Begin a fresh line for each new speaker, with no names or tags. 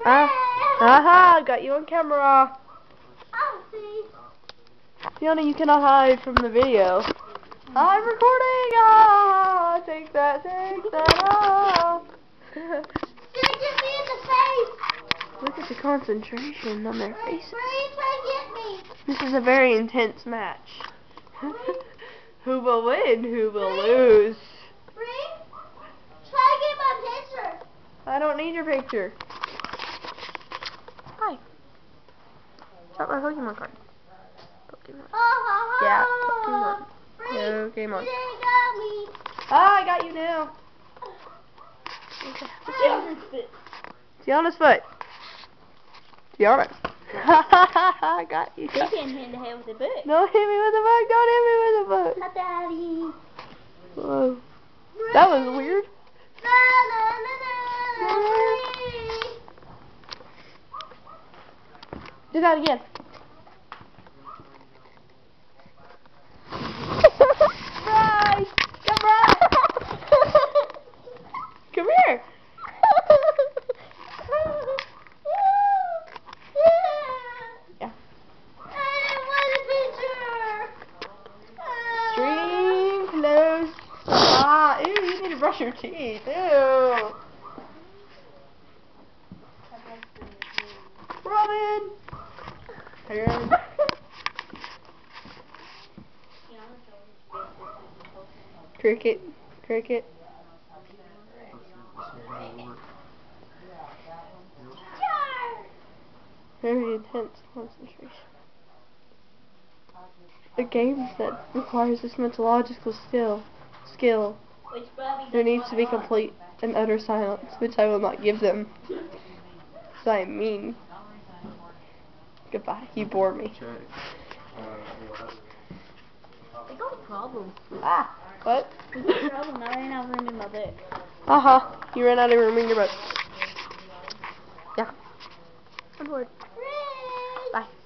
Aha, got you on camera.
Oh, see.
Fiona, you cannot hide from the video. I'm recording. Ah, take that, ah.
Stick me in the face.
Look at the concentration on their faces.
Bree, try to get me.
This is a very intense match. Who will win? Who will lose?
Bree, try to get my picture.
I don't need your picture. Hi. Drop my Pokemon card. Pokemon. Yeah, Pokemon. Pokemon.
You didn't got me.
Ah, I got you now.
Tiana's foot.
Tiana's foot. Tiana. I got you.
You can't hit in the head with a book.
Don't hit me with the book. Don't hit me with the book.
Hi, Daddy.
Whoa. That was weird.
La, la, la, la, la.
Do that again. Bryce! Come on! Come here! Yeah.
I want a picture.
Stream closed. Ah, ew, you need to brush your teeth. Ew. Robin! Turn. Cricket. Cricket. Very intense concentration. A game that requires this mentological skill. There needs to be complete and utter silence, which I will not give them. Because I am mean. Goodbye. You bore me.
I got a problem.
Ah. What?
I got a problem. I ran out of room in my book.
You ran out of room in your book. Yeah. I'm bored.
Ray.
Bye.